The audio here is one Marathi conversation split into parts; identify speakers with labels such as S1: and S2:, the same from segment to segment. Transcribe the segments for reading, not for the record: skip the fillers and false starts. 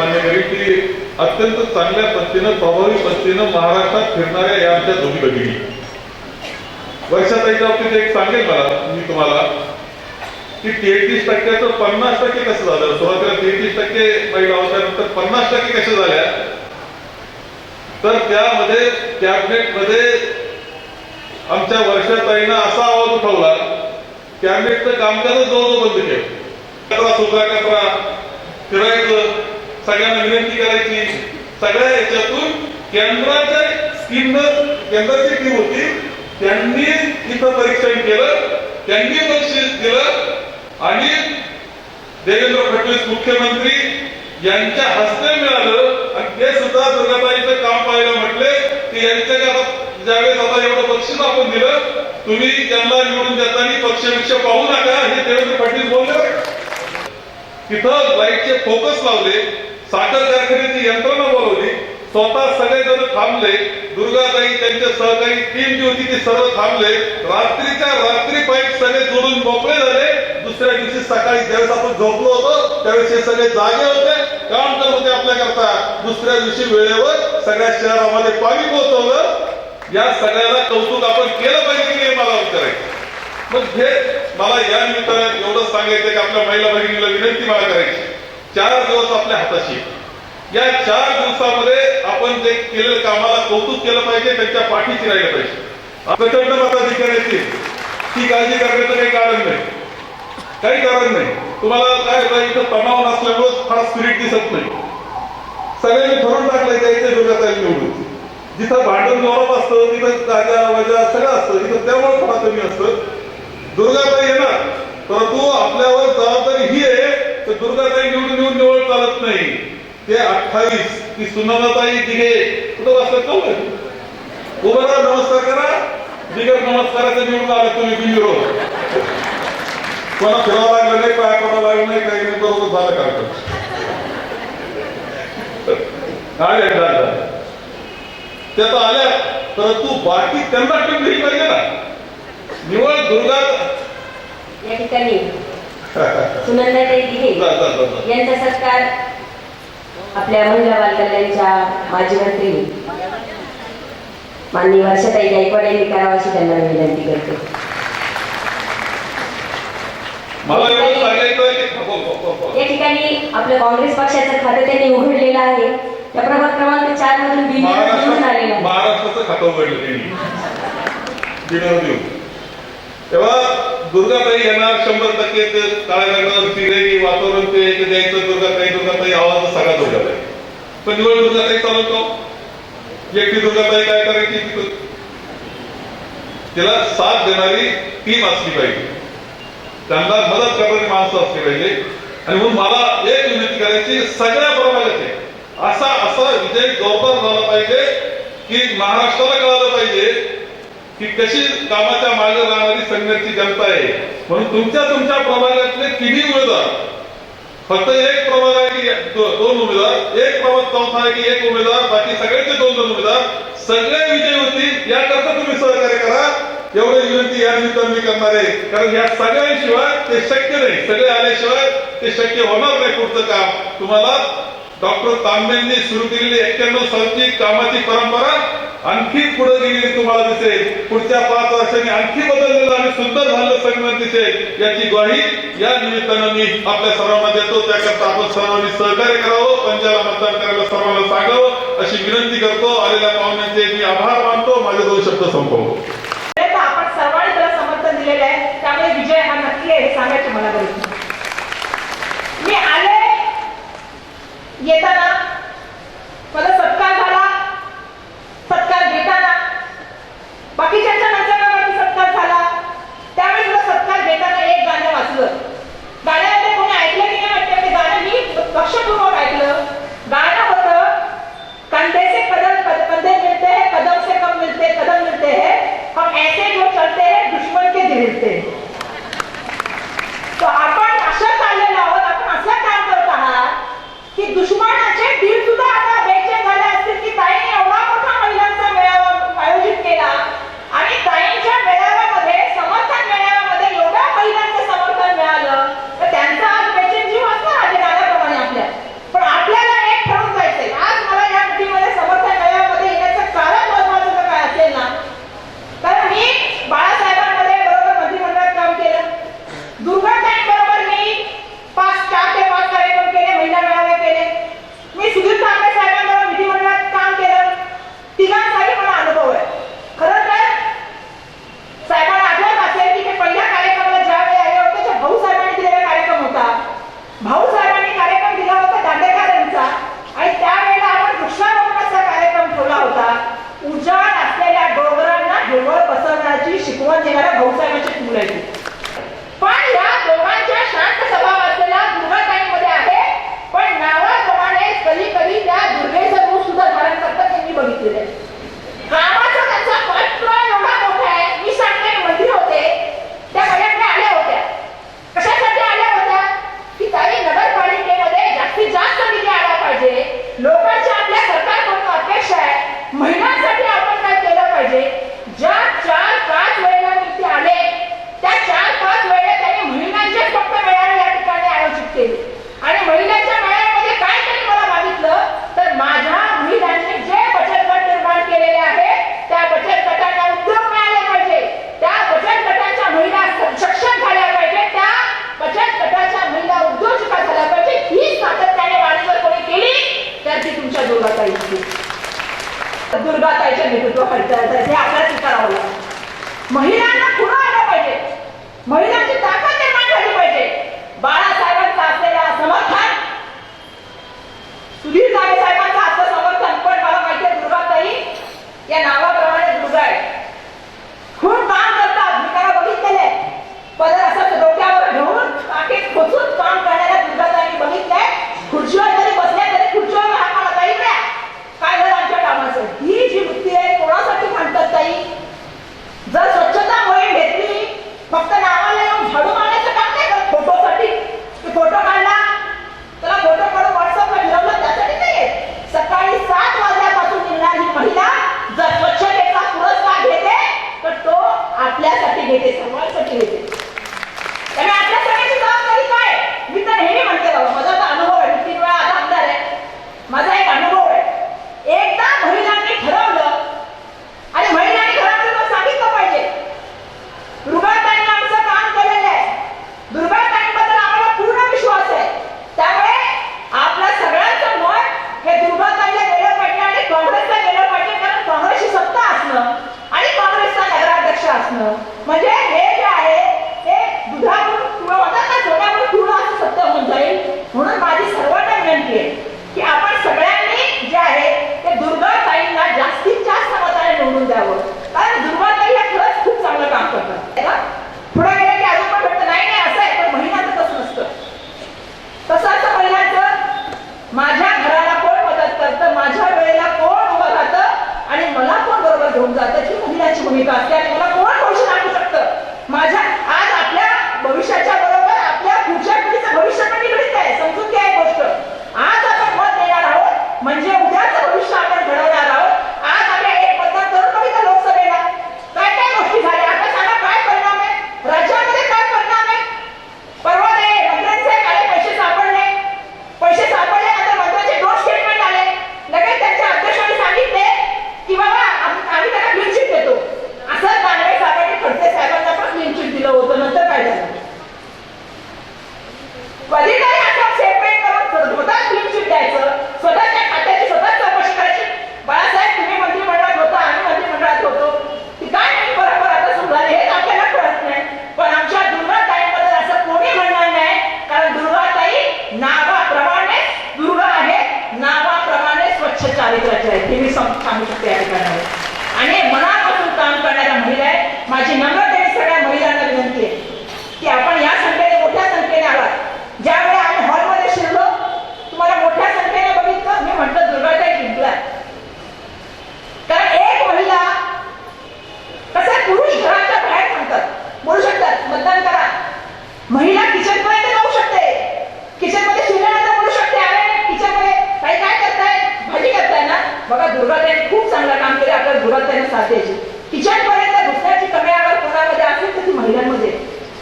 S1: मान्य करेल की अत्यंत चांगल्या पद्धतीनं प्रभावी पद्धतीनं महाराष्ट्रात फिरणाऱ्या या आमच्या दोन्ही भगिनी. वर्षाताईच्या बाबतीत एक सांगेल मला मी तुम्हाला की 33% 50% कसं झालं. सुरुवातीला 33% महिला होत्या, नंतर 50% कशा झाल्या. तर त्यामध्ये कॅबिनेटमध्ये आमच्या वर्षाताईनं असा आवाज उठवला, कॅबिनेटचं कामकाज जवळजवळ बंद केलं. कचरा फिरायचं, सगळ्यांना विनंती करायची. सगळ्या याच्यातून केंद्राची टीम होती, त्यांनी इथं परीक्षण केलं, त्यांनी बक्षीस दिलं आणि देवेंद्र फडणवीस मुख्यमंत्री यांच्या हस्ते मिळालं. आणि ते सुद्धा दुर्गाताईचं काम पाहायला म्हटले की यांच्या ज्यावेळेस आता एवढं बक्षीस आपण दिलं, तुम्ही त्यांना निवडून देताना पक्षविक्ष पाहू नका, हे देवेंद्र फडणवीस बोलले. तिथं लाईटचे फोकस लावले, साखर कारखान्याची यंत्रणा बोलवली, स्वतः सगळेजण थांबले. दुर्गाताई त्यांचे सहकारी टीम जी होती ती सर्व थांबले. रात्रीच्या रात्री पाईप सगळे जोडून मोकळे झाले. दुसऱ्या दिवशी सकाळी ज्यावेळेस आपण झोपलो होतो त्यावेळेस हे सगळे जागे होते, काम करत होते आपल्याकरता. दुसऱ्या दिवशी वेळेवर सगळ्या शहरामध्ये पाणी पोहोचवलं. या सगळ्याला कौतुक आपण केलं पाहिजे की मला विचारायचं. मग हे मला या निमित्तानं एवढं सांगायचं की आपल्या महिला भगिनीला विनंती मला करायची, 4 दिवस आपल्या हाताशी. या 4 दिवसामध्ये आपण जे केलेलं कामाला कौतुक केलं पाहिजे, त्यांच्या पाठीशी राहिलं पाहिजे. प्रचंड मताधिकाऱ्याची ती काळजी करण्याचं काही कारण नाही, काही कारण नाही. तुम्हाला काय होतं, इथं तणाव नसल्यामुळे फार स्पिरिट दिसत नाही. सगळ्यांनी ठरवून टाकलंय जायचं दुर्गाताई निवडून. जिथं भांडण जोरात असतं तिथं गाजा वाजा सगळं असतं, इथं त्यामुळे थोडा कमी असतं. दुर्गाताई येणार, परंतु आपल्यावर जबाबदारी ही आहे तर दुर्गाताई निवडून निवड चालत नाही. ते 28 की सुनंदाताई दिघे कुठं वाचतात का उभं राहा, नमस्कार करा. बिगर नमस्काराचं निवडून आलं तुम्ही बिनविरोध. कोणा फिरावं लागलं नाही, पाया पडावं लागलं नाही, काही नाही, बरोबर झालं कार्यक्रम. त्या तर आल्या, परंतु बाकी त्यांना टीम दिली पाहिजे ना. निवड दुर्गा
S2: या ठिकाणी सुनंदाताई दिघे यांचा सत्कार आपल्या महिला बालकल्याणच्या माजी मंत्री माननीय वर्षाताई गायकवाड यांनी करावा अशी त्यांना विनंती करते.
S1: मला एवढं सांगायचं
S2: या ठिकाणी आपलं काँग्रेस पक्षाचं खातं त्यांनी उघडलेलं आहे. त्या प्रभाग क्रमांक 4 मधून निवडून आलेलं आहे.
S1: महाराष्ट्राचं खातं उघडलं त्यांनी दिनावर देऊन. तेव्हा दुर्गाताई येणार 100%. ते काळ्या रंगावर फिरे वातावरण ते द्यायचं. दुर्गाताई आवाज सगळ्यात उघडला आहे. पण निवड दुर्गाताई चालवतो. एकटी दुर्गाताई काय करायची, तिला साथ देणारी टीम असली पाहिजे, त्यांना मदत करणारी माणसं असली पाहिजे. आणि म्हणून मला एक विनंती करायची, सगळ्या प्रभागाचे असा विजय जोरदार झाला पाहिजे की महाराष्ट्राला कळालं पाहिजे की कशी कामाच्या मागे राहणारी संघर्षी जनता आहे. म्हणून तुमच्या प्रभागातले 3 उमेदवार, फक्त एक प्रभाग आहे की 2 उमेदवार, एक प्रभाग चौथा आहे की 1 उमेदवार, बाकी सगळ्यांचे 2 उमेदवार, सगळे विजय होतील याकरता तुम्ही सहकार्य करा. एवढी विनंती या निमित्तानं मी करणार आहे. कारण या सगळ्यांशिवाय ते शक्य नाही, सगळे आल्याशिवाय ते शक्य होणार नाही. पुढचं काम तुम्हाला डॉक्टर तांबेंनी सुरू केलेली 91 सालची कामाची परंपरा आणखी पुढे गेलेली तुम्हाला दिसेल. पुढच्या 5 वर्षांनी आणखी बदललेलं आणि सुंदर झालेलं संगणक दिसेल, याची ग्वाही या निमित्तानं मी आपल्या सर्वांना देतो. त्याकरता आपण सर्वांनी सहकार्य करावं, पंचाला मतदान करायला सर्वांना सांगावं अशी विनंती करतो. आलेल्या पाहुण्यांचे मी आभार मानतो. माझे 2 शब्द संपवतो.
S3: आपण सर्वांनी त्याला समर्थन दिलेलं आहे, त्यामुळे विजय हा नक्की आहे हे सांगायचे मला गरज. मी आले येताना मला सत्कार झाला, सत्कार घेताना बाकीच्यांच्या नजरेवरती सत्कार झाला. त्यावेळी मला सत्कार घेताना एक गाणं वाचलं. गाण्यामध्ये कोणी ऐकलं की नाही वाटतं, ते गाणं मी लक्षपूर्वक ऐकलं. गाणं होतं, कंधे से कंधे मिलते हैं, कदम से कदम मिलते हैं, हम ऐसे जो चलते हैं दुश्मन के दिलते. तो आपण अशा चाललेलो आहोत, आपण असं काम करत आहात की दुश्मनाचे घेतलेलं आहे. कामाचा त्यांचा पराक्रम एवढा मोठा आहे. मी सांगते मंत्री होते त्या बजेटने आल्या होत्या. कशासाठी आल्या होत्या की ताई नगरपालिकेमध्ये जास्तीत जास्त निधी आला पाहिजे. लोकांच्या आपल्या सरकारकडून अपेक्षा आहे. महिलांसाठी आपण काय केलं पाहिजे. ज्या 4-5 वेळेला मी ते आले त्या 4-5 वेळेला त्यांनी महिलांचे फक्त मेळावे या ठिकाणी आयोजित केले आणि महिलांच्या मेळाव्यामध्ये काय त्यांनी मला मागितलं तर माझ्या महिलांनी जे बचत गट निर्माण केलेले आहे त्या बचत गटांना उद्योग मिळाले पाहिजे. त्या बचत गटाच्या महिला सक्षम झाल्या पाहिजे. त्या बचत गटाच्या महिला उद्योजका झाल्या पाहिजे. ही सातत्याने मागणी जर कोणी केली तर ती तुमच्या दुर्गाताईच्या नेतृत्वाखाली हे आपल्याला स्वीकारावं लागेल. महिलांना पुढे आलं पाहिजे. महिलांची ताकद निर्माण झाली पाहिजे. बाळासाहेबांचं असलेलं समर्थन सुधीर जागे साहेबांचं असलं समर्थन पण मला माहिती आहे दुर्गाताई या नावाप्रमाणे दुर्गा आहे. खूप काम करतात. मी त्याला बघितलेले पदर असं डोक्यावर घेऊन काकेत खोचून काम करणाऱ्या दुर्गाताईंनी बघितलंय. खुर्चीवर जरी बसल्या तरी खुर्चीवर हात मारत ताई काय झालं आमच्या कामाचं. ही जी वृत्ती आहे कोणासाठी म्हणतात ताई. जर स्वच्छता मोहीम घेतली फक्त नावाला येऊन झाडू मारण्याचं काम नाही करत फोटोसाठी. फोटो काढला त्याला फोटो काढून व्हॉट्सअपला फिरवलं त्यासाठी नाही. सकाळी 7 वाजल्यापासून निघणारी महिला जर स्वच्छतेचा पुरस्कार घेते तर तो आपल्यासाठी घेते समाजासाठी घेते. त्यामुळे आपल्या सगळ्यांची जबाबदारी काय. मी तर नेहमी म्हणते बाबा माझा तर अनुभव आहे. 3 वेळा आता आमदार आहे. माझा एक अनुभव आहे. एकदा महिलांनी ठरवलं आणि महिलांनी ठरवलं सांगितलं पाहिजे. दुर्गाताईंनी आमचं काम केलेलं आहे. दुर्गाताईंबद्दल आम्हाला पूर्ण विश्वास आहे. त्यामुळे आपल्या सगळ्यांचं मत हे दुर्गाताईला गेलं पाहिजे आणि काँग्रेसला गेलं पाहिजे. कारण काँग्रेसची सत्ता असणं आणि काँग्रेसचा नगराध्यक्ष असणं म्हणजे हे जे आहे ते दुधावरून किंवा म्हणतात ना सोन्यावर पूर्ण असं सत्य होऊन जाईल. म्हणून माझी सर्वांना विनंती आहे की आपण सगळ्यांनी जे आहे ते दुर्गाताईंना जास्तीत जास्त मताने निवडून द्यावं. कारण दुर्गाताई या खरंच खूप चांगलं काम करतात. पुढे गेलं की अजून पण भेटतं नाही असं आहे. पण महिलांचं तसं नसतं. तसं असं महिलांचं माझ्या घराला कोण मदत करतं माझ्या वेळेला कोण उभं राहतं आणि मला कोण बरोबर घेऊन जातं ही महिलांची भूमिका असते. आणि मला कोण भविष्य सांगू शकतं माझ्या आज आपल्या भविष्याच्या बरोबर आपल्या पुढच्या पिढीचं भविष्य पण निगडीत आहे. समजून घ्या एक गोष्ट. आज आपण मत देणार आहोत म्हणजे उद्याचं भविष्य आपण घडवणार आहोत. आज आपल्या एक मतदान करून बघितलं लोकसभेला काय काय गोष्टी झाल्या. आता सांगा काय परिणाम आहे राज्यामध्ये. काय परिणाम आहे. परवा ते मंत्र्यांचे आले पैसे सापडले आता मंत्र्यांचे 2 स्टेटमेंट आले. लगेच त्यांच्या अध्यक्षांनी सांगितले की बाबा आम्ही त्याला क्लीन चिट देतो. असं दानवे साहेबांनी खडसे साहेबांना पण क्लीन चिट दिलं होतं. नंतर काय झालं कधीतरी असं स्टेटमेंट करून स्वतः क्लीन चिट द्यायचं. स्वतःच्या खात्याची स्वतः चौकशी करायची. बाळासाहेब तुम्ही मंत्रिमंडळात होता आम्ही मंत्रिमंडळात होतो ती काय नाही बरोबर आता सुधारले हेच आपल्याला कळत नाही. पण आमच्या दुर्गाताईंबद्दल असं कोणी म्हणणार नाही. कारण दुर्गाताई नावाप्रमाणे दुर्गा आहे. नावाप्रमाणे स्वच्छ चारित्र्याचे आहे. हे मी सांगू शकते या ठिकाणावर. आणि मनापासून काम करणाऱ्या महिला आहे. माझी नम्रतेने सगळ्या महिलांना विनंती आहे की आपण या संख्येने मोठ्या संख्येने आलात. ज्यावेळी आम्ही हॉलमध्ये शिरलो तुम्हाला मोठ्या संख्येने बघितलं. मी म्हटलं दुर्गाताई जिंकला. कारण एक महिला कसं पुरुष घराच्या बाहेर म्हणतात बोलू शकतात मतदान करा. महिला किचन पर्यंत जाऊ शकते. किचन मध्ये शिरल्यानंतर बोलू शकते अरे किचन मध्ये काही काय करताय भाजी करताय ना. बघा दुर्गाताईंनी खूप चांगलं काम केलं. आपल्या दुर्गाताईंना साथ द्यायची. किचन पर्यंत दुसऱ्याची कमेळावर कोणामध्ये असेल तर ती महिलांमध्ये.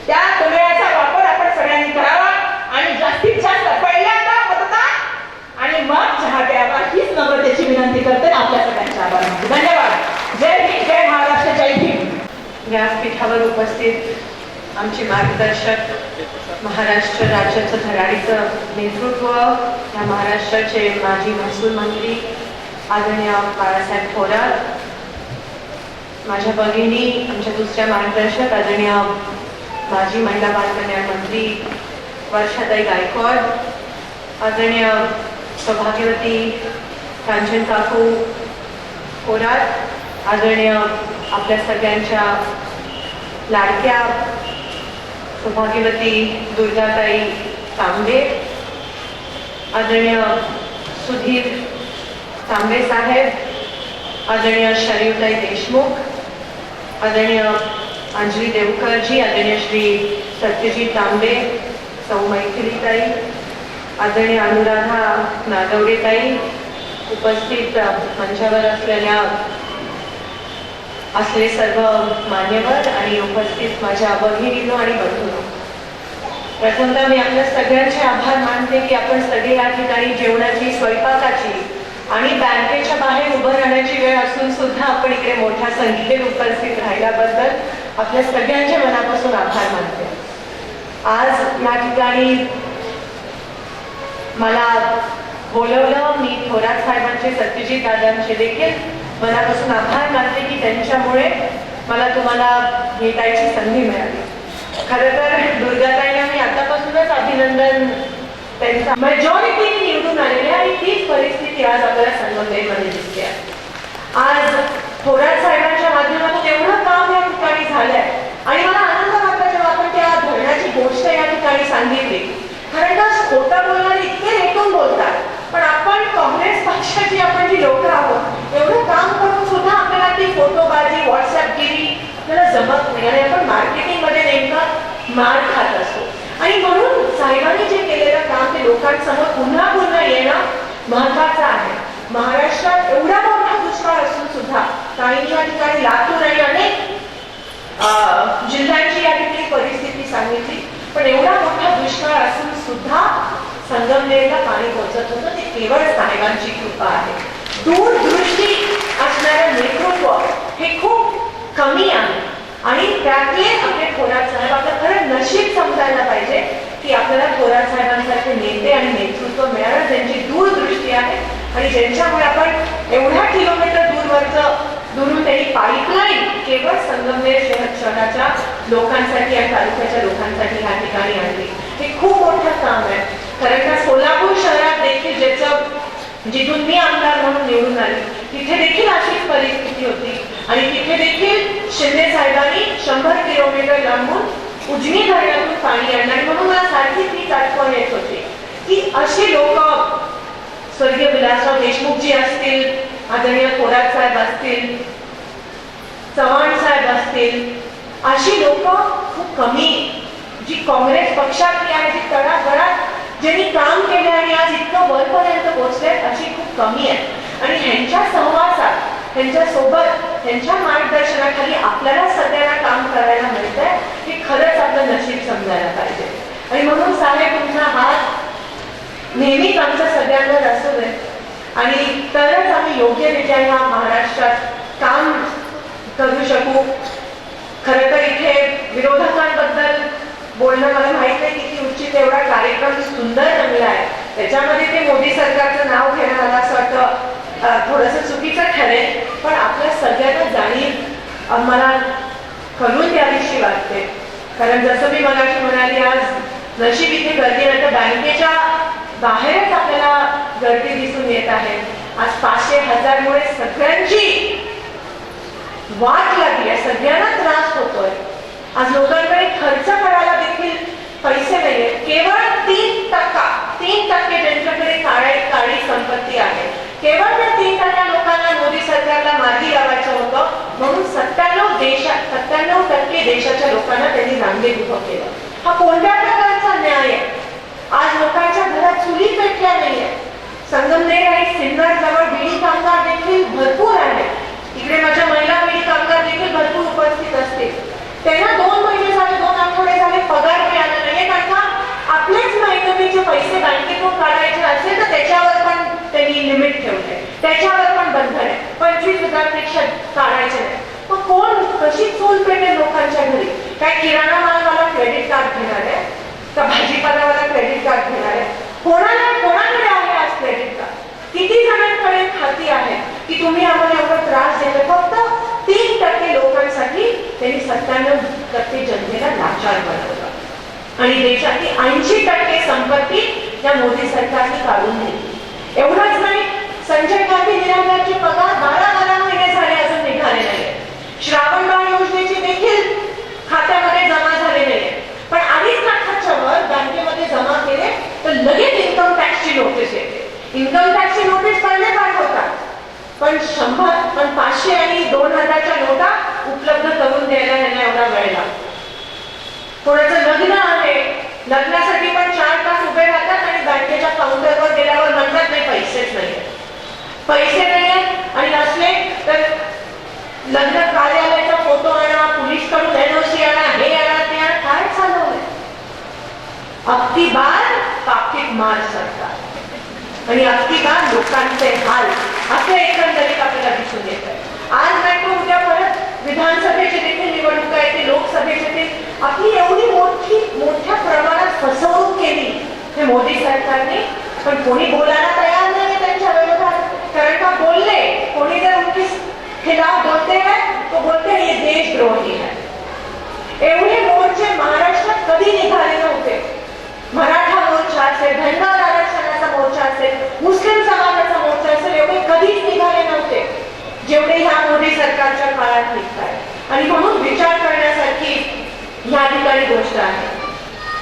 S3: त्या कमेळाचा वापर आपण सगळ्यांनी करावा आणि जास्तीत जास्त पहिल्यांदा मतदान आणि मग चहा प्यावा हीच नम्रतेची विनंती करते. आपल्या सगळ्यांच्या आभार मानते. धन्यवाद. जय हिंद जय महाराष्ट्र जय भीम.
S4: व्यासपीठावर उपस्थित आमचे मार्गदर्शक महाराष्ट्र राज्याचं धडाडीचं नेतृत्व या महाराष्ट्राचे माजी महसूल मंत्री आदरणीय बाळासाहेब थोरात, माझ्या भगिनी आमच्या दुसऱ्या मार्गदर्शक आदरणीय माजी महिला बालकल्याण मंत्री वर्षाताई गायकवाड, आदरणीय सौभाग्यवती कांचन काकू थोरात, आदरणीय आपल्या सगळ्यांच्या लाडक्या सौभाग्यवती दुर्गाताई तांबे, आदरणीय सुधीर तांबे साहेब, आदरणीय शरीफताई देशमुख, आदरणीय अंजली देवकरजी, आदरणीय श्री सत्यजित तांबे, सौ मैथिलीताई, आदरणीय अनुराधा नागवडेताई, उपस्थित मंचावर असलेले सर्व मान्यवर आणि उपस्थित माझ्या भगिनींनो आणि बंधूंनो, प्रथमतः मी आपल्या सगळ्यांचे आभार मानते की आपण सगळे या ठिकाणी जेवणाची, स्वयंपाकाची आणि बँकेच्या बाहेर उभं राहण्याची वेळ असून सुद्धा आपण इकडे मोठ्या संख्येने उपस्थित राहिल्याबद्दल आपल्या सगळ्यांचे मनापासून आभार मानते. आज या ठिकाणी मला बोलवलं, मी थोरात साहेबांचे, सत्यजित दादांचे देखील मनापासून आभार मानते की त्यांच्यामुळे मला तुम्हाला भेटायची संधी मिळाली. खरं तर दुर्गाताईंना मी आतापासूनच अभिनंदन, त्यांचा मेजॉरिटीने निवडून आलेली आणि तीच परिस्थिती आज आपल्याला संगमनेरमध्ये दिसते. आज थोरात साहेबांच्या माध्यमातून एवढं काम या ठिकाणी झालंय आणि मला आनंद वाटला जेव्हा आपण त्या धरणाची गोष्ट या ठिकाणी सांगितली. कारण का खोटं बोलणारे इतके रेटून बोलतात, पण आपण काँग्रेस पक्षाची आपण जी लोक आहोत, एवढं काम करून सुद्धा आपल्याला ती फोटोबाजी, व्हॉट्सअपगिरी आपल्याला जमत नाही आणि आपण मार्केटिंग मध्ये नेमका मार खात असतो. आणि म्हणून साहेबांनी जे केलेलं काम ते लोकांसमोर पुन्हा पुन्हा येणं महत्वाचं आहे. महाराष्ट्रात एवढा मोठा दुष्काळ असून सुद्धा काही या ठिकाणी लातूर आणि अनेक जिल्ह्यांची या ठिकाणी परिस्थिती सांगितली, पण एवढा मोठा दुष्काळ असून सुद्धा संगमनेरला पाणी पोहोचत होतं. ते केवळ साहेबांची कृपा आहे. दूरदृष्टी असणारं नेतृत्व हे खूप कमी आहे आणि त्यातले आपले थोरात साहेब आपलं खरं नशीब समजायला पाहिजे की आपल्याला थोरात साहेबांसारखे नेते आणि नेतृत्व मिळालं, ज्यांची दूरदृष्टी आहे आणि ज्यांच्यामुळे आपण एवढ्या किलोमीटर दूरून त्यांनी पाईपलाईन केवळ संगमनेर शहराच्या लोकांसाठी आणि तालुक्याच्या लोकांसाठी या ठिकाणी आणली. हे खूप मोठं काम आहे. कारण का सोलापूर शहरात देखील जिथून मी आमदार म्हणून निवडून आले, तिथे देखील अशीच परिस्थिती होती आणि तिथे देखील शिंदे साहेबांनी 100 किलोमीटर लांबून उजनी धरणातून पाणी आणणार. म्हणून मला सारखी तीच आठवण येत होती की अशी लोक, स्वर्गीय विलासराव देशमुखजी असतील, आदरणीय थोरात साहेब असतील, चव्हाण साहेब असतील, अशी लोक खूप कमी, जी काँग्रेस पक्षातली आहे, जी तळागाळात ज्यांनी काम केले आणि आज इतकं वरपर्यंत पोहोचले, अशी खूप कमी आहे. आणि ह्यांच्या सहवासात, ह्यांच्यासोबत, ह्यांच्या मार्गदर्शनाखाली आपल्याला सगळ्यांना काम करायला मिळतंय, हे खरंच आपलं नशीब समजायला पाहिजे. आणि म्हणून साहेब तुमचा हात नेहमीच आमच्या सगळ्यांवर असू दे आणि तरच आम्ही योग्यरित्या ह्या महाराष्ट्रात काम करू शकू. खरं तर इथे विरोधकांबद्दल बोलणं मला माहित नाही किती उचित, एवढा कार्यक्रम सुंदर रंगला आहे, त्याच्यामध्ये ते मोदी सरकारचं नाव घेणं मला असं वाटतं थोडंसं चुकीचं ठरेल. पण आपल्या सगळ्यांना जाणीव मला करून द्यावीशी वाटते. कारण जसं मी मगाशी म्हणाली, आज नशीब इथे गर्दी नाही तर बँकेच्या बाहेरच आपल्याला गर्दी दिसून येत आहे. आज 500,000 मुळे सगळ्यांची वाट लागली आहे, सगळ्यांना त्रास होतोय. आज लोकांकडे खर्च करायला देखील पैसे नाहीये. केवळ 3% ज्यांच्याकडे काळी संपत्ती आहे, केवळ त्या 3% लोकांना मोदी सरकारला मार्गी लावायचं होतं. म्हणून 97% देशाच्या लोकांना त्यांनी रांगेत उभं केलं. हा कोणत्या प्रकारचा न्याय आहे? आज लोकांच्या घरात चुली पेटल्या नाहीये. संगमनेर आणि सिन्नर जवळ बिडी कामगार देखील भरपूर आहे. इकडे माझ्या महिला बिडी कामगार देखील भरपूर उपस्थित असतील. त्यांना 2 महिने झाले, 2 आठवडे झाले पगार मिळाला नाहीये. कारण का आपलेच महिन्याचे पैसे बँकेतून काढायचे असेल तर त्याच्यावर पण त्यांनी लिमिट ठेवले, त्याच्यावर पण बंधन आहे. 25,000 पेक्षा काढायचे नाही. मग कोण कशी चूल पेटेल लोकांच्या घरी? काय किराणा मालवाला क्रेडिट कार्ड घेणार आहे का भाजीपालावाला क्रेडिट कार्ड घेणार आहे? कोणाकडे आहे आज क्रेडिट कार्ड? किती जणांकडे खाती आहे की तुम्ही आम्हाला एवढा त्रास देतो? फक्त 3% लोकांसाठी त्यांनी 97% जनतेला लाचार बनवलं आणि देशातली 80% संपत्ती या मोदी सरकारने काढून दिली. एवढंच नाही, संजय गांधी निराधारचे पगार 12 महिने झाले अजून निघाले नाही. श्रावणबाळ योजनेचे देखील खात्यामध्ये जमा झाले नाही. पण 2.5 लाखाच्या वर बँकेमध्ये जमा केले तर लगेच इन्कम टॅक्सची नोटीस येते. इन्कम टॅक्सची नोटीस पहिले पाठवतात, पण पण 500 आणि 2000च्या नोटा उपलब्ध करून द्यायला यांना एवढा वेळ लागतो. कोणाचं लग्न आहे, लग्नासाठी पण 4 तास उभे राहतात आणि बँकेच्या काउंटरवर गेल्यावर म्हणतात नाही पैसेच नाही, पैसे नाही आणि असले तर लग्न कार्यालयाचा फोटो आणा, पोलीस कडून NOC आणा, हे आणा ते आणा. काय चालवलंय? अबकी बार पाकिट मार सरकार आणि अबकी बार लोकांचे हाल असे एकंदरीत आपल्याला दिसून येत आहे. आज नाही तर उद्या परत विधानसभेची देखील निवडणूक आहे, ते लोकसभेची ते आपली एवढी मोठ्या प्रमाणात फसवणूक केली हे मोदी सरकारने, पण कोणी बोलायला तयार नाही त्यांच्या विरोधात. कारण का बोलले, कोणी जर उनके खिलाफ बोलते हैं तो बोलते हैं ये देशद्रोही है. एवढे मोर्चे महाराष्ट्रात कधी निघाले नव्हते. मराठा मोर्चा असेल, धनगर आरक्षणाचा मोर्चा असेल, मुस्लिम समाजाचा मोर्चा असेल, एवढे कधीच निघाले नव्हते जेवढे ह्या मोदी सरकारच्या काळात निघतात. आणि म्हणून विचार करण्यासारखी ह्या ठिकाणी गोष्ट आहे.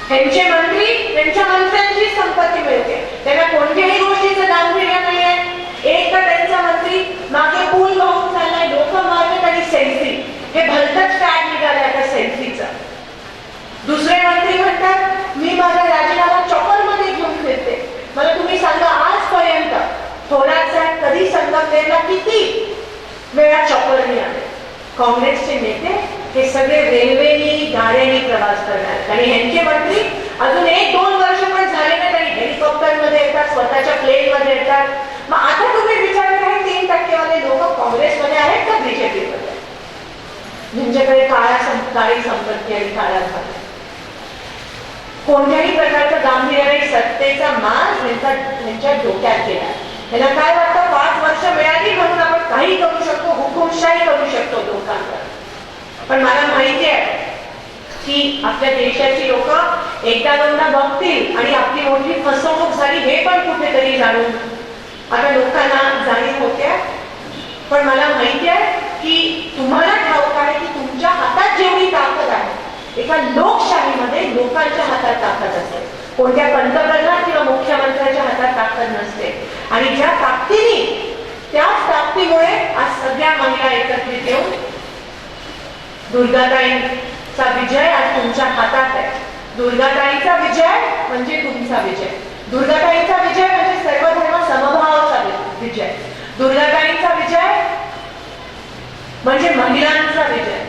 S4: त्यांचे मंत्री त्यांच्या मंत्र्यांची संपत्ती मिळते, त्यांना कोणत्याही गोष्टीचं गांभीर्य नाही आहे. एक तर त्यांचा मंत्री मागे पूल वाहून चाललाय, लोक मारत आणि सेल्फी, हे भलतच टॅग निघाले आता सेल्फीचं. दुसरे मंत्री म्हणतात मी माझा राजीनामा चॉपर मध्ये घेऊन फिरते. मला तुम्ही सांगा आजपर्यंत थोरात साहेब कधी संगमनेरला किती वेळा चॉपरने आले? काँग्रेसचे नेते हे सगळे रेल्वेनी गाड्यांनी प्रवास करणार आणि ह्यांचे मंत्री अजून 1-2 वर्ष पण झाले नाही तरी हेलिकॉप्टर मध्ये येतात, स्वतःच्या प्लेन मध्ये येतात. मग आता तुम्ही विचार करा 3% वाले लोक काँग्रेसमध्ये आहेत का बीजेपी मध्ये? ज्यांच्याकडे काळी संपत्ती आणि काळा धन, कोणत्याही प्रकारचं गांभीर्याने सत्तेचा माज त्यांच्या डोक्यात गेला. त्यांना काय वाटतं 5 वर्ष मिळाली म्हणून आपण काही करू शकतो, हुकुमशाही करू शकतो लोकांवर. पण मला माहिती आहे की आपल्या देशाची लोक एकदा दोनदा बघतील आणि आपली मोठी फसवणूक झाली हे पण कुठेतरी जाणून आता लोकांना जाणीव होते. पण मला माहिती आहे की तुम्हाला ठाऊक आहे की तुमच्या हातात जेवढी ताकद आहे, एका लोकशाहीमध्ये लोकांच्या हातात ताकद असते, कोणत्या पंतप्रधान किंवा मुख्यमंत्र्यांच्या हातात ताकद नसते. आणि ज्या ताकदीने, त्याच ताकदीमुळे आज सगळ्या महिला एकत्रित येऊन दुर्गाताईंचा विजय आज तुमच्या हातात आहे. दुर्गाताईंचा विजय म्हणजे तुमचा विजय. दुर्गाताईंचा विजय म्हणजे सर्वधर्म समभावाचा विजय. दुर्गाताईंचा विजय म्हणजे महिलांचा विजय.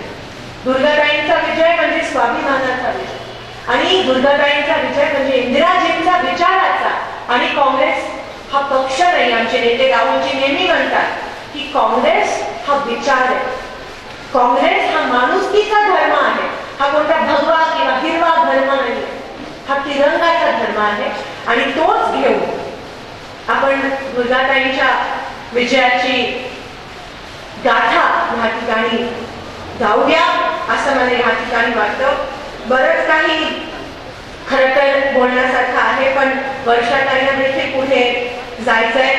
S4: दुर्गाताईंचा विजय म्हणजे स्वाभिमानाचा विजय. आणि दुर्गाताईंचा विजय म्हणजे इंदिराजींचा विचाराचा. आणि काँग्रेस हा पक्ष नाही. आमचे नेते राहुलजी नेहमी म्हणतात की काँग्रेस हा विचार आहे, काँग्रेस हा माणुसकीचा धर्म आहे. हा कोणता भगवा किंवा हिरवा धर्म नाही, हा तिरंगाचा धर्म आहे. आणि तोच घेऊन आपण दुर्गाताईंच्या विजयाची गाथा ह्या ठिकाणी गाऊया असं मला ह्या ठिकाणी वाटतं. बरंच काही खरं तर बोलण्यासारखं आहे, पण वर्षाताईंना देखील पुढे जायचंय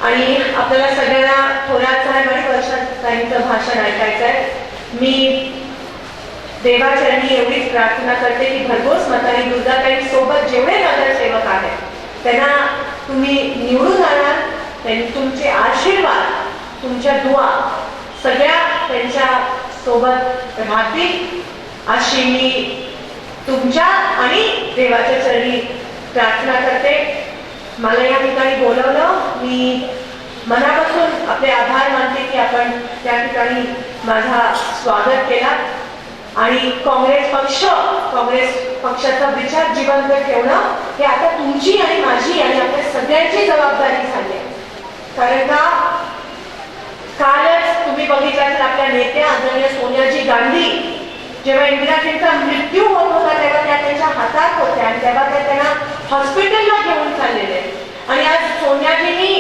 S4: आणि आपल्याला सगळ्यांना थोरात साहेब आणि वर्षाताईंचं भाषण ऐकायचंय. मी देवाचरणी एवढीच प्रार्थना करते की भरघोस मताने दुर्गाताई सोबत जेवढे नगरसेवक आहेत त्यांना तुम्ही निवडून आणाल. त्यांनी तुमचे आशीर्वाद, तुमच्या दुआ सगळ्या त्यांच्या सोबत राहतील अशी मी तुमच्या आणि देवाच्या चरणी प्रार्थना करते. मला या ठिकाणी बोलवलं, मी मनापासून आपले आभार मानते की आपण त्या ठिकाणी माझा स्वागत केला. आणि काँग्रेस पक्षाचा विचार जिवंत ठेवणं हे आता तुमची आणि माझी आणि आपल्या सगळ्यांची जबाबदारी झाली. कारण का कालच तुम्ही बघितलं तर आपल्या नेत्या आदरणीय सोनियाजी गांधी जेव्हा इंदिराजींचा मृत्यू होत होता तेव्हा त्या त्यांच्या हातात होत्या आणि तेव्हा त्या त्यांना हॉस्पिटलला घेऊन चाललेले. आणि आज सोनियाजींनी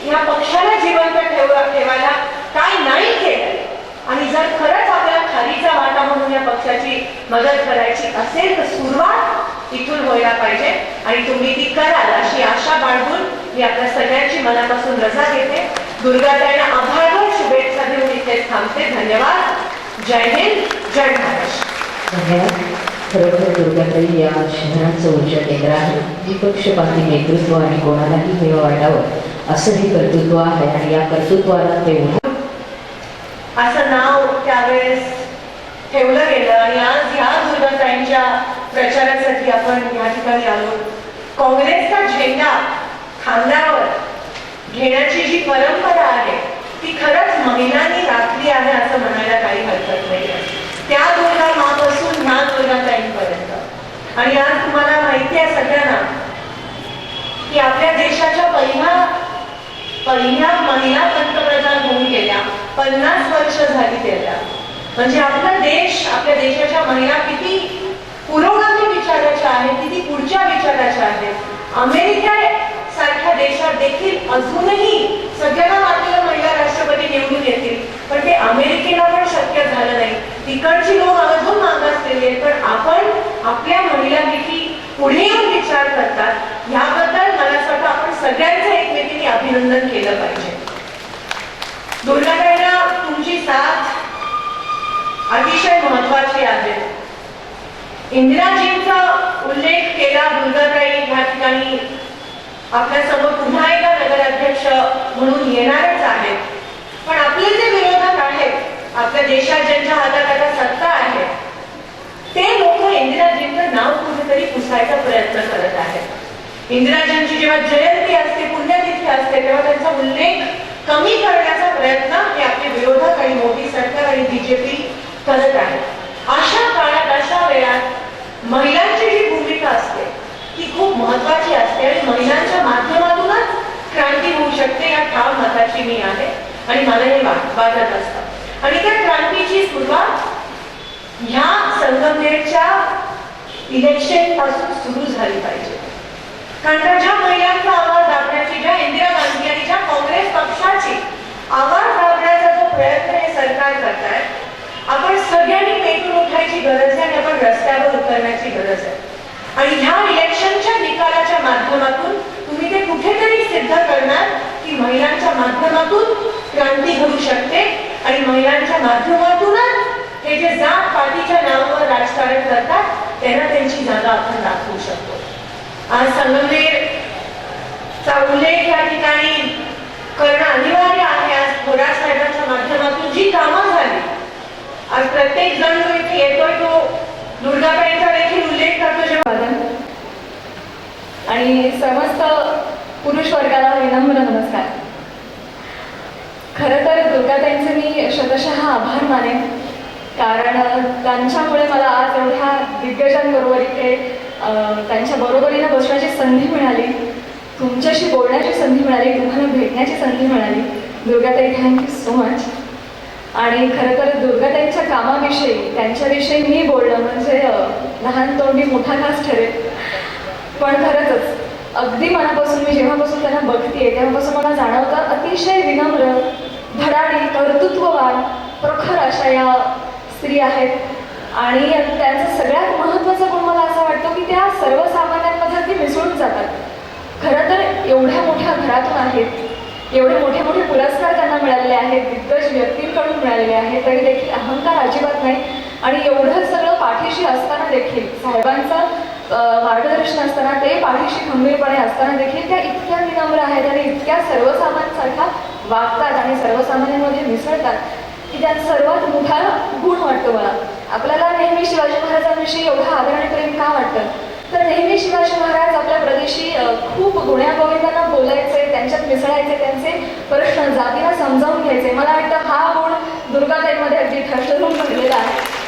S4: या पक्षाला जिवंत ठेवायला काय नाही केलं. आणि जर खरंच आपल्याला खारीचा वाटा म्हणून या पक्षाची मदत करायची असेल तर सुरुवात इथून व्हायला पाहिजे आणि तुम्ही ती कराल अशी आशा बाळगून मी आपल्या सगळ्यांची मनापासून रजा घेते. दुर्गाताईंना आभारभर शुभेच्छा देऊन इथेच थांबते. धन्यवाद. जय हिंद, जय महाराष्ट्र.
S5: धन्यवाद. खरोखर दुर्गाताई या शहराचं ऊर्जा केंद्र आहे. निपक्षपाती नेतृत्व आणि कोणालाही हेवा वाटावं असं हे कर्तृत्व आहे आणि या कर्तृत्वाला ते
S4: असं नाव त्यावेळेस ठेवलं गेलं आणि आज ह्या दुर्गाताईंच्या प्रचारासाठी आपण या ठिकाणी आलो. काँग्रेसचा झेंडा खांद्यावर घेण्याची जी परंपरा आहे ती खरंच महिलांनी राखली आहे असं म्हणायला काही हरकत नाही. त्या दुर्गा मापासून ह्या दुर्गाताईंपर्यंत. आणि आज तुम्हाला माहिती आहे सगळ्यांना की आपल्या देशाच्या पहिल्या महिला पंतप्रधान होऊन गेल्या. 50 वर्ष झाली त्याला. म्हणजे आपला देश, आपल्या देशाच्या महिला किती पुरोगामी विचाराच्या आहेत, किती पुढच्या विचाराच्या आहेत. अमेरिका सारख्या देशात देखील अजूनही सगळ्यांना वाटलेलं महिला राष्ट्रपती निवडून येतील, पण ते अमेरिकेला पण शक्य झालं नाही. तिकडची लोक अजून मागासलेली आहेत, पण आपण आपल्या महिलांविषयी पुढे येऊन विचार करतात. ह्याबद्दल मला असं वाटतं आपण सगळ्यांचं एकमेकीने अभिनंदन केलं पाहिजे. दुर्गाताईंना तुमची साथ अतिशय महत्वाची आहे. इंदिराजींचा उल्लेख केला. दुर्गाताई ह्या ठिकाणी आपल्या समोर पुन्हा एकदा नगराध्यक्ष म्हणून येणारच आहेत. पण आपले जे विरोधक आहेत, आपल्या देशात ज्यांच्या हातात आता सत्ता आहे, ते लोक इंदिराजींचं नाव कुठेतरी पुसायचा प्रयत्न करत आहेत. इंदिराजींची जेव्हा जयंती असते, पुण्यतिथी असते, तेव्हा त्यांचा उल्लेख कमी करण्याचा प्रयत्न हे आपले विरोधक आणि मोदी सरकार आणि बीजेपी करत आहे. अशा काळात, अशा वेळात महिलांची जी भूमिका असते ती खूप महत्वाची असते आणि महिलांच्या माध्यमातूनच क्रांती होऊ शकते या ठाम मताची मी आहे आणि मला हे वाटत असतं. आणि त्या क्रांतीची सुरुवात ह्या संगमनेरच्या इलेक्शन पासून सुरू झाली पाहिजे. कारण का ज्या महिलांचा आवाज दाबण्याची, ज्या इंदिरा गांधी आणि ज्या काँग्रेस पक्षाची आवाज दाबण्याचा जो प्रयत्न हे सरकार करत आहे, आपण सगळ्यांनी पेटून उठायची गरज आहे आणि आपण रस्त्यावर उतरण्याची गरज आहे. आणि ह्या इलेक्शनच्या निकालाच्या माध्यमातून तुम्ही ते कुठेतरी सिद्ध करणार की महिलांच्या माध्यमातून क्रांती घडू शकते आणि महिलांच्या माध्यमातूनच हे जे जात पातीच्या नावावर राजकारण करतात त्यांना त्यांची जागा आपण दाखवू शकतो. आज संगमनेरचा उल्लेख या ठिकाणी करणं अनिवार्य आहे. आज थोरात साहेबांच्या माध्यमातून जी कामं झाली, आज प्रत्येक जण जो इथे येतोय तो दुर्गाताईंचा देखील उल्लेख करतो. जेव्हा
S2: आणि समस्त पुरुष वर्गाला विनम्र नमस्कार. खरं तर दुर्गाताईंचे मी शतशः आभार मानेन, कारण त्यांच्यामुळे मला आज एवढ्या दिग्गजांबरोबर इथे त्यांच्या बरोबरीने बसण्याची संधी मिळाली, तुमच्याशी बोलण्याची संधी मिळाली, तुम्हाला भेटण्याची संधी मिळाली. दुर्गाताई, थँक्यू सो मच. आणि खरं तर दुर्गाताईंच्या कामाविषयी, त्यांच्याविषयी मी बोलणं म्हणजे लहान तोंडी मोठा घास ठरेल. पण खरंच अगदी मनापासून मी जेव्हापासून त्यांना बघते तेव्हापासून मला जाणवतं अतिशय विनम्र, धडाडी, कर्तृत्ववान, प्रखर अशा या स्त्री आहेत. आणि त्यांचा सगळ्यात महत्त्वाचा गुण मला असा वाटतो की त्या सर्वसामान्यांमध्ये अगदी मिसळून जातात. खरं तर एवढ्या मोठ्या घरातून आहेत, एवढे मोठे मोठे पुरस्कार त्यांना मिळालेले आहेत, दिग्गज व्यक्तींकडून मिळालेले आहेत, तरी देखील अहंकार अजिबात नाही. आणि एवढं सगळं पाठीशी असताना देखील, साहेबांचं मार्गदर्शन असताना, ते पाठीशी खंबीरपणे असताना देखील त्या इतक्या विनम्र आहेत आणि इतक्या सर्वसामान्यांसारखा वागतात आणि सर्वसामान्यांमध्ये मिसळतात की त्यात सर्वात मोठा गुण वाटतो मला. आपल्याला नेहमी शिवाजी महाराजांविषयी एवढं आदर आणि प्रेम का वाटतं? तर नेहमी शिवाजी महाराज आपल्या प्रदेशी खूप गुण्यागोविंदांना बोलायचे, त्यांच्यात मिसळायचे, त्यांचे प्रश्न जातीला समजावून घ्यायचे. मला वाटतं हा गुण दुर्गाताईंमध्ये अगदी ठसठसून भरलेला आहे.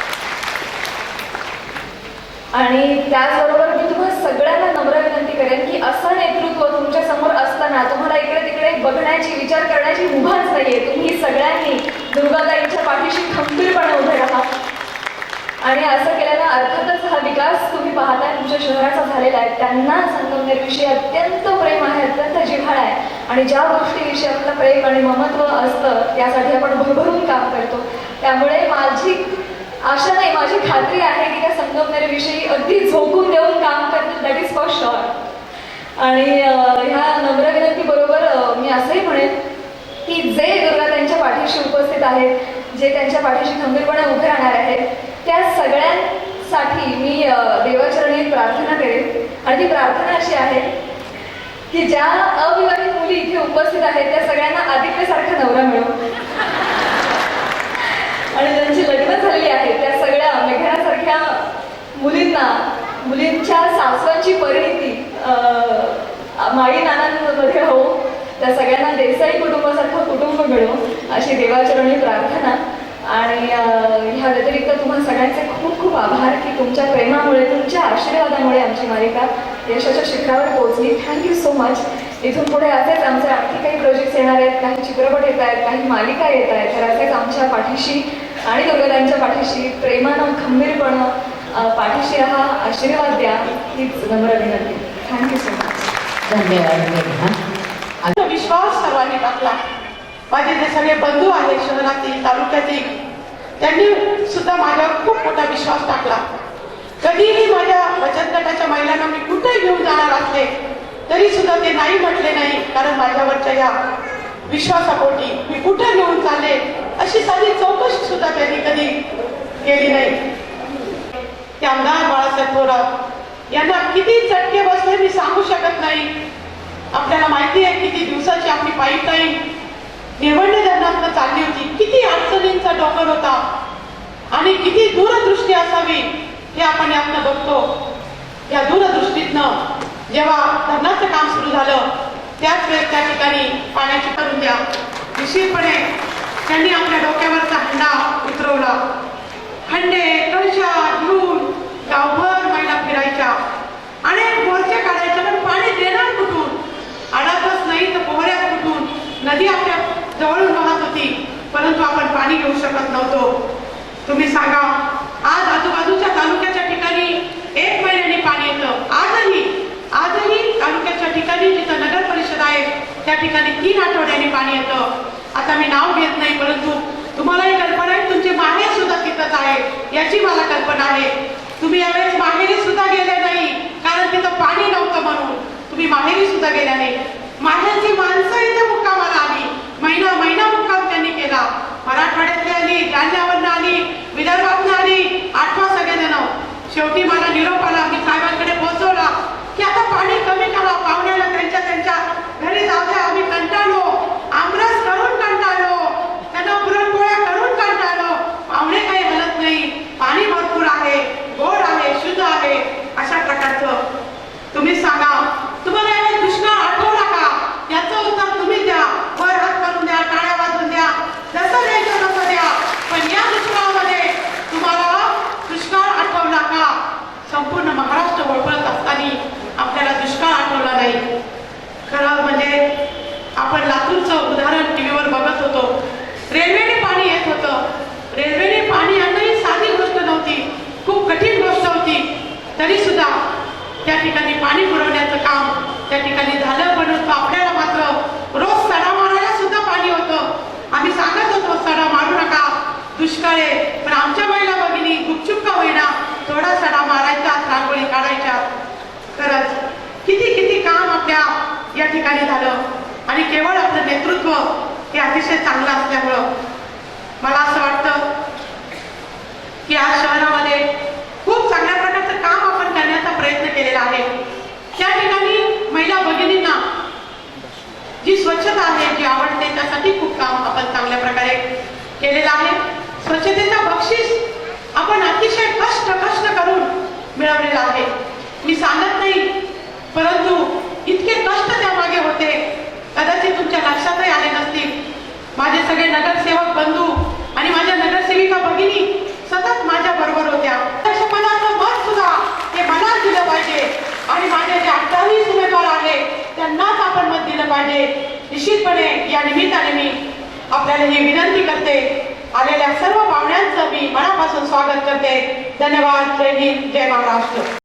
S2: आणि त्याचबरोबर मी तुम्हाला सगळ्यांना नम्र विनंती करेन की असं नेतृत्व तुमच्या समोर असताना तुम्हाला इकडे तिकडे बघण्याची, विचार करण्याची मुभाच नाहीये. तुम्ही सगळ्यांनी दुर्गाताईंच्या पाठीशी खंबीरपणे उभे राहा. आणि असं केल्यानं अर्थातच हा विकास तुम्ही पाहताय तुमच्या शहराचा झालेला आहे. त्यांना संगमनेरविषयी अत्यंत प्रेम आहे, अत्यंत जिव्हाळा आहे. आणि ज्या गोष्टीविषयी आपलं प्रेम आणि ममत्व असतं त्यासाठी आपण भरभरून काम करतो. त्यामुळे माझी आशा नाही, माझी खात्री आहे की त्या संगमनेरविषयी अगदी झोकून देऊन काम करतील, दॅट इज फॉर शुअर. आणि ह्या नम्र विनंतीबरोबर मी असंही म्हणेन की जे दुर्गाताईंच्या पाठीशी उपस्थित आहेत, जे त्यांच्या पाठीशी खंबीरपणे उभे राहणार आहेत, त्या सगळ्यांसाठी मी देवाचरणी प्रार्थना करेन. आणि ती प्रार्थना अशी आहे की ज्या अविवाहित मुली इथे उपस्थित आहेत त्या सगळ्यांना आदित्यसारखा नवरा मिळो. मुलींच्या सासवांची परिणिती माई नानांमध्ये हो, त्या सगळ्यांना देसाई कुटुंबासारखं कुटुंब मिळो अशी देवाचरणी प्रार्थना. आणि ह्या व्यतिरिक्त तुम्हा सगळ्यांचे खूप खूप आभार की तुमच्या प्रेमामुळे, तुमच्या आशीर्वादामुळे आमची मालिका यशाच्या शिखरावर पोहोचली. Thank you so much. इथून पुढे असेच आमचे आणखी काही प्रोजेक्ट्स येणार आहेत, काही चित्रपट येत आहेत, काही मालिका येत आहेत. तर असेच आमच्या पाठीशी आणि दुर्गादांच्या पाठीशी प्रेमानं खंबीरपणं पाठीशी राहा, आशीर्वाद द्या, हीच नम्र विनंती. Thank you so much.
S5: धन्यवाद मेघा.
S3: विश्वास सर्वांनी टाकला. माझे जे सगळे बंधू आहेत शहरातील, तालुक्यातील, त्यांनी सुद्धा माझ्यावर खूप मोठा विश्वास टाकला. कधीही माझ्या बचत गटाच्या महिलांना मी कुठे घेऊन जाणार असले तरी सुद्धा ते नाही म्हटले नाही, कारण माझ्यावरच्या या विश्वासापोटी मी कुठे घेऊन चालले अशी साधी चौकशी सुद्धा त्यांनी कधी केली नाही. ते आमदार बाळासाहेब थोरात यांना किती चटके बसले मी सांगू शकत नाही. आपल्याला माहिती आहे किती दिवसाची आपली पाईपलाईन निवडणे धरणातनं चालली होती, किती अडचणींचा डोंगर होता आणि किती दूरदृष्टी असावी हे आपण यातनं बघतो. या दूरदृष्टीतनं जेव्हा धरणाचं काम सुरू झालं त्याच वेळेस त्या ठिकाणी पाण्याची करून द्या निश्चितपणे त्यांनी आपल्या डोक्यावरचा हंडा उतरवला. हंडे कळशा घेऊन गावभर महिला फिरायच्या, अनेक मोर्चे काढायचे, पण पाणी देणार कुठून? अडातच नाही तर पोहऱ्यात कुठून? नदी आपल्या जवळून वाहत होती, परंतु आपण पाणी घेऊ शकत नव्हतो. तुम्ही सांगा, आज आजूबाजूच्या तालुक्याच्या ठिकाणी 1 महिन्याने पाणी येतं. आजही तालुक्याच्या ठिकाणी जिथं नगर परिषद आहे त्या ठिकाणी 3 आठवड्यांनी पाणी येतं. आता मी नाव घेत नाही, परंतु तुम्हालाही कल्पना आहे, तुमचे माहेर सुद्धा तिथंच आहे याची मला कल्पना आहे. तुम्ही यावेळेस माहेरी सुद्धा गेले नाही, कारण तिथं पाणी नव्हतं म्हणून तुम्ही माहेरी सुद्धा गेल्या नाही. माहेरची माणसं इथे मुक्कामाला आली, महिना मुक्काम त्यांनी केला. मराठवाड्यातली आली, जालन्यावरनं आली, विदर्भातनं आली, आठवा सगळेजण. शेवटी मला निरोप आला, मी साहेबांकडे पोहोचवला की आता पाणी कमी करा, पाहुण्याला त्यांच्या घरी जाऊ द्या. आम्ही कंटाळलो, आमरस करून कंटाळलो, त्यांना पुरणपोळ्या करून कंटाळलो. पाहुणे काही हलत नाही, पाणी भरपूर आहे, गोड आहे, शुद्ध आहे, अशा प्रकारचं. तुम्ही सांगा, तुम्हाला यावेळी दुष्काळ आठवला का? याचं उत्तर तुम्ही द्या. वर हात करून द्या, टाळ्या वाजून द्या, जसं द्यायचं तसं द्या. पण या दुष्काळामध्ये तुम्हाला दुष्काळ आठवला का? संपूर्ण महाराष्ट्र वळवळत असताना आपल्याला दुष्काळ आठवला नाही. खरं म्हणजे आपण लातूरचं उदाहरण टीव्हीवर बघत होतो. रेल्वेने पाणी येत होतं. रेल्वेने पाणी आणणं ही साधी गोष्ट नव्हती, खूप कठीण गोष्ट होती. तरी सुद्धा त्या ठिकाणी पाणी पुरवण्याचं काम त्या ठिकाणी झालं. परंतु आपल्याला मात्र रोज सडा मारायला सुद्धा पाणी होतं. आम्ही सांगत होतो सडा मारू नका, दुष्काळ आहे, पण आमच्या महिला भगिनी गुपचूप का होईना थोडा सडा मारायचा, रांगोळी काढायच्या. खरंच किती काम आपल्या या ठिकाणी झालं. आणि केवळ आपलं नेतृत्व हे अतिशय चांगलं असल्यामुळं मला असं वाटतं की आज शहरामध्ये खूप चांगल्या प्रकारचं काम आपण करण्याचा प्रयत्न केलेला आहे. त्या ठिकाणी महिला भगिनींना जी स्वच्छता आहे, जी आवडते, त्यासाठी खूप काम आपण चांगल्या प्रकारे केलेलं आहे. स्वच्छतेचं बक्षीस आपण अतिशय कष्ट करून मिळवलेलं आहे. मी सांगत नाही, परंतु इतके कष्ट त्यामागे होते, कदाचित तुमच्या लक्षातही आले नसतील. माझे सगळे नगरसेवक बंधू आणि माझ्या नगरसेविका भगिनी सतत माझ्या बरोबर होत्या. मनाचं मत सुद्धा हे मला दिलं पाहिजे आणि माझे जे 28 उमेदवार आहेत त्यांनाच आपण मत दिलं पाहिजे. निश्चितपणे या निमित्ताने मी आपल्याला ही विनंती करते. आलेल्या सर्व पाहुण्यांचं मी मनापासून स्वागत करते. धन्यवाद. जय हिंद, जय महाराष्ट्र.